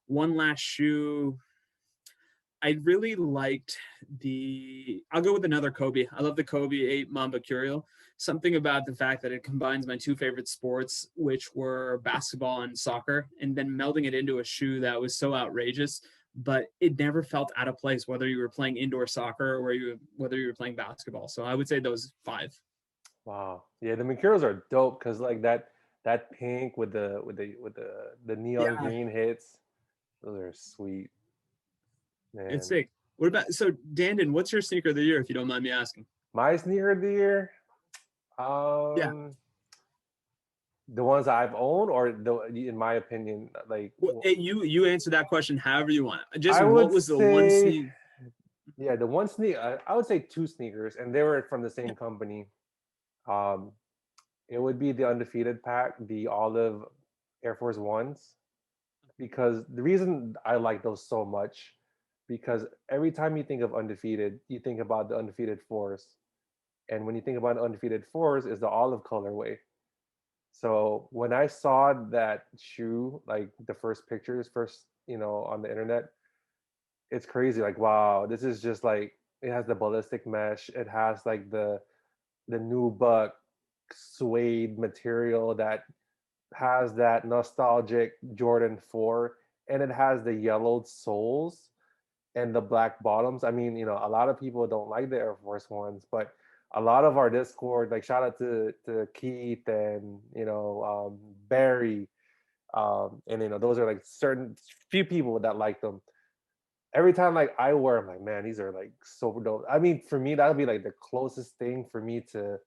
one last shoe, I really liked I'll go with another Kobe. I love the Kobe 8 Mamba Curio. Something about the fact that it combines my two favorite sports, which were basketball and soccer, and then melding it into a shoe that was so outrageous, but it never felt out of place, whether you were playing indoor soccer or whether you were playing basketball. So I would say those five. Wow. Yeah, the Mercurials are dope because like that pink with the neon Yeah, green hits. Those are sweet, it's man. sick. What about so Dandon? What's your sneaker of the year, if you don't mind me asking? My sneaker of the year, Yeah. um, the ones I've owned, or in my opinion, like Well, you answer that question however you want. Just I what would was the one say, sneak? yeah, the one sneaker. I would say two sneakers, and they were from the Yeah. same company. Um, it would be the Undefeated pack, the olive Air Force Ones, because the reason I like those so much, because every time you think of Undefeated, you think about the Undefeated Force, and when you think about Undefeated Force, is the olive colorway. So when I saw that shoe, like the first pictures, first on the internet, it's crazy. Like, wow, this is just like it has the ballistic mesh. It has like the new buck suede material that has that nostalgic Jordan 4, and it has the yellowed soles and the black bottoms. I mean, a lot of people don't like the Air Force Ones, but a lot of our Discord, like shout out to Keith and Barry, and those are like certain few people that like them. Every time like I wear, I'm like, man, these are like so dope. I mean, for me, that would be like the closest thing for me to,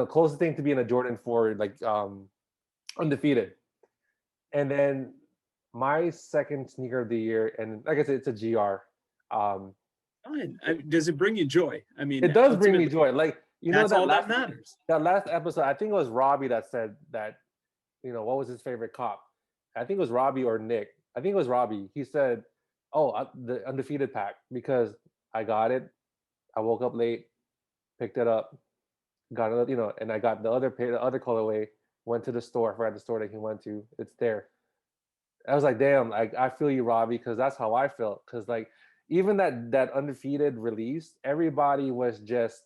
closest thing to being a Jordan 4, like undefeated. And then my second sneaker of the year, and like I said, it's a GR. Um, Fine. Does it bring you joy? I mean, it does bring me ultimately, joy. Like that's that all that last matters. episode, I think it was Robbie that said that. What was his favorite cop? I think it was Robbie or Nick. I think it was Robbie. He said, "Oh, the undefeated pack because I got it. I woke up late, picked it up, got it, and I got the other colorway. Went to the store. I forgot the store that he went to. It's there. I was like, damn, I feel you, Robbie, because that's how I felt. Because like even that undefeated release, everybody was just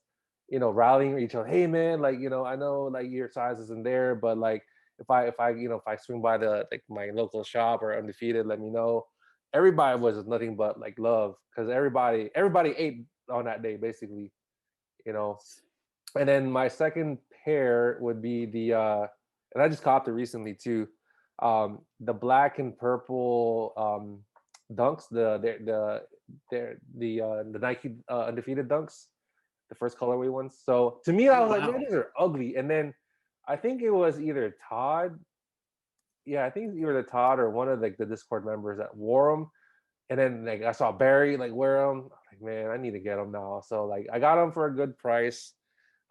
rallying each other. Hey man, like I know like your size isn't there, but like if I swing by the like my local shop or undefeated, let me know. Everybody was nothing but like love because everybody ate on that day basically, you know. And then my second pair would be and I just copped it recently too. The black and purple dunks, the Nike undefeated dunks, the first colorway ones. So to me, I Oh was like, man, wow. these are ugly. And then I think it was either Todd. Yeah, I think it was either Todd or one of like the Discord members that wore them. And then like I saw Barry like wear them. Like, man, I need to get them now. So like I got them for a good price.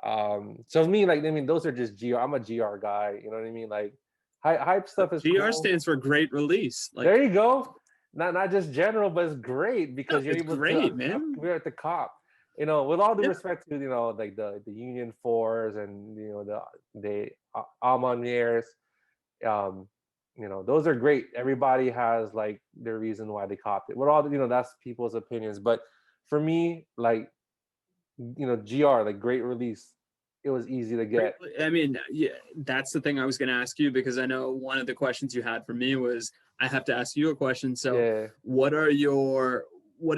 So me, like, I mean, those are just GR. I'm a GR guy. You know what I mean? Like, hype stuff is GR cool. stands for great release. There Like, you go. Not just general, but it's great no, because you're it's able to great, man. we're at the cop. With all due Yeah. respect to like the Union Fours and the Almaniers, um, those are great. Everybody has like their reason why they copped it. With all that's people's opinions. But for me, like GR, like great release. It was easy to Great. get. I mean, yeah, that's the thing I was going to ask you because I know one of the questions you had for me was I have to ask you a question. So, Yeah. what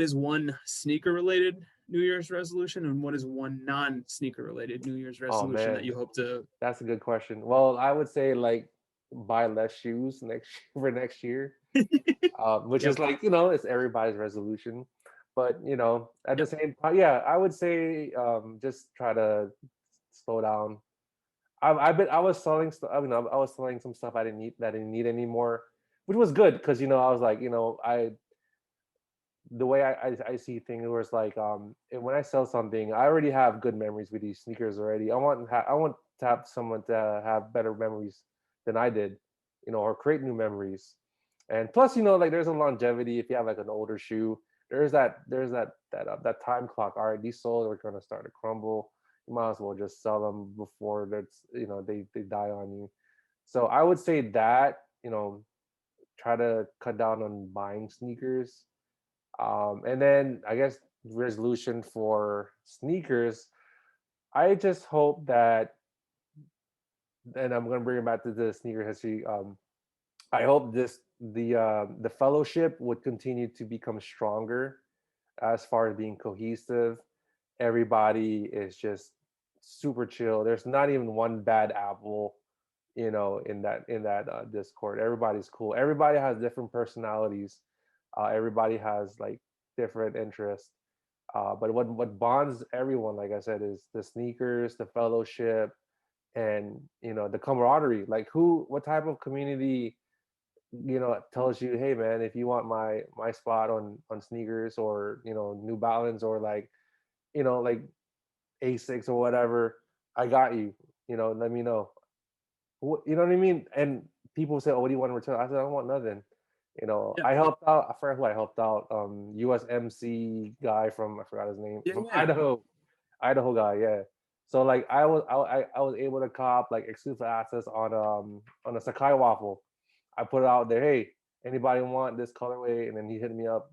is one sneaker related New Year's resolution and what is one non sneaker related New Year's Oh resolution that man, you hope to? that's a good question. Well, I would say like buy less shoes next for next year, which Yep. is like it's everybody's resolution. But at the Yep. same time, yeah, I would say just try to slow down. I was selling stuff. I mean, I was selling some stuff I didn't need anymore, which was good because I was like I the way I see things was like when I sell something, I already have good memories with these sneakers already. I want to have someone to have better memories than I did, or create new memories. And plus, like there's a longevity if you have like an older shoe. That time clock. All right, these soles are gonna start to crumble. You might as well just sell them before that's they die on you. So I would say that try to cut down on buying sneakers. And then I guess resolution for sneakers. I just hope that, and I'm gonna bring it back to the sneaker history. I hope the fellowship would continue to become stronger as far as being cohesive. Everybody is just super chill. There's not even one bad apple, in that Discord. Everybody's cool. Everybody has different personalities. Everybody has like different interests. But what bonds everyone, like I said, is the sneakers, the fellowship, and the camaraderie. Like what type of community tells you, hey man, if you want my spot on sneakers, or New Balance, or like Asics or whatever, I got you. Let me know. You know what I mean? And people say, oh, what do you want in return? I said, I don't want nothing. Yeah. I helped out. I forgot who I helped out. USMC guy from, I forgot his name, Yeah, from yeah. Idaho guy. Yeah. So like I was able to cop like exclusive access on a Sakai waffle. I put it out there. Hey, anybody want this colorway? And then he hit me up.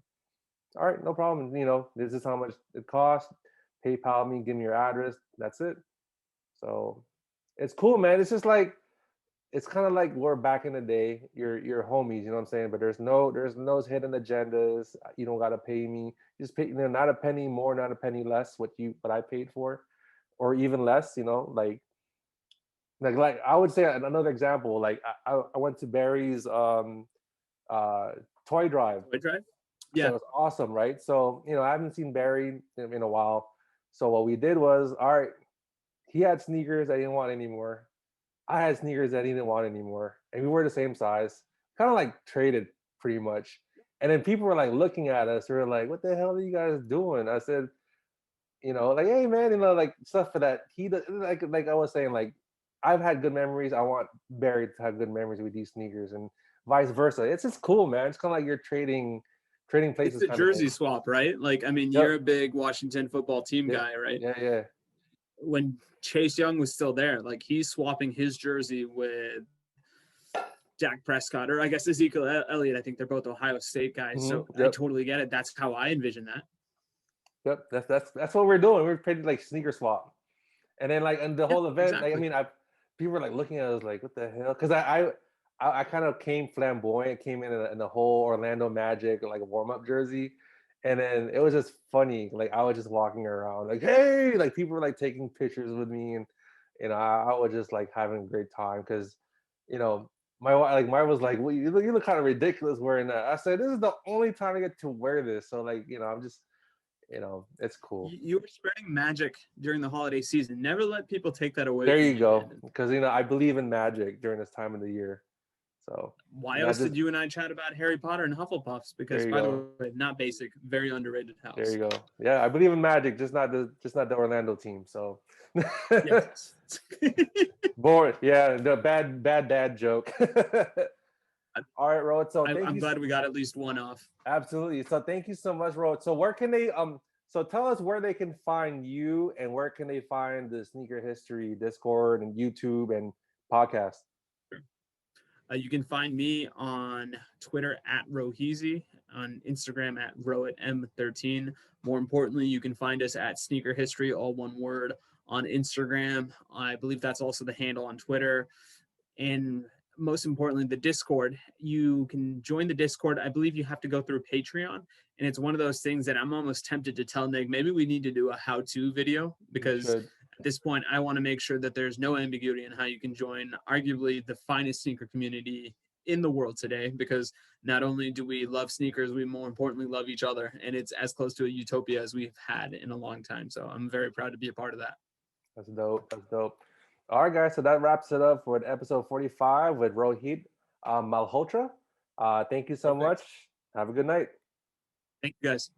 All right, no problem. This is how much it costs. PayPal me, give me your address. That's it. So it's cool, man. It's just like, it's kind of like we're back in the day. You're homies, you know what I'm saying? But there's no hidden agendas. You don't gotta pay me. You just pay, not a penny more, not a penny less what I paid for, or even less. Like I would say another example. Like I went to Barry's uh toy drive. Toy drive. So Yeah. it was awesome, right? So I haven't seen Barry in a while. So what we did was, all right, he had sneakers I didn't want anymore. I had sneakers that he didn't want anymore, and we were the same size. Kind of like traded pretty much. And then people were like looking at us. They were like, "What the hell are you guys doing?" I said, like, "Hey man, like stuff for that." Like I was saying, like I've had good memories. I want Barry to have good memories with these sneakers, and vice versa. It's just cool, man. It's kind of like you're trading It's places, a kind of thing. jersey swap, right? Like, I mean, Yep. you're a big Washington football team Yeah. guy, right? Yeah. Yeah. When Chase Young was still there, like he's swapping his jersey with Dak Prescott, or I guess Ezekiel Elliott. I think they're both Ohio State guys. So I Yep. totally get it. That's how I envision that. Yep. That's what we're doing. We're trading like sneaker swap. And then like in the Yeah, whole event, like I exactly. mean, people were like looking at us like, what the hell? Because I kind of came flamboyant, came in the whole Orlando Magic like warm up jersey, and then it was just funny. Like I was just walking around like, hey, like people were like taking pictures with me, and I was just like having a great time because you know my was like, well, you look kind of ridiculous wearing that. I said, this is the only time I get to wear this, so like I'm just it's cool. You were spreading magic during the holiday season. Never let people take that away There from you you, go. Landon. Because I believe in magic during this time of the year. So Why not else just did you and I chat about Harry Potter and Hufflepuffs? there Because, you by the go. way, not basic, very underrated There house. you go. Yeah, I believe in magic, just not the Orlando team. So Yes. bored. Yeah, the bad dad joke. All right, Rohit. So thank I'm you. glad we got at least one off. Absolutely. So thank you so much, Rohit. So where can they so tell us where they can find you, and where can they find the Sneaker History Discord and YouTube and podcast? You can find me on Twitter at Roheezy, on Instagram at RohitM13. More importantly, you can find us at Sneaker History, all one word, on Instagram. I believe that's also the handle on Twitter. And most importantly, the Discord. You can join the Discord. I believe you have to go through Patreon. And it's one of those things that I'm almost tempted to tell Nick, maybe we need to do a how-to video, because at this point, I want to make sure that there's no ambiguity in how you can join arguably the finest sneaker community in the world today, because not only do we love sneakers, we more importantly love each other. And it's as close to a utopia as we've had in a long time. So I'm very proud to be a part of that. That's dope. That's dope. All right, guys. So that wraps it up for episode 45 with Rohit Malhotra. Thank you so Perfect. much. Have a good night. Thank you, guys.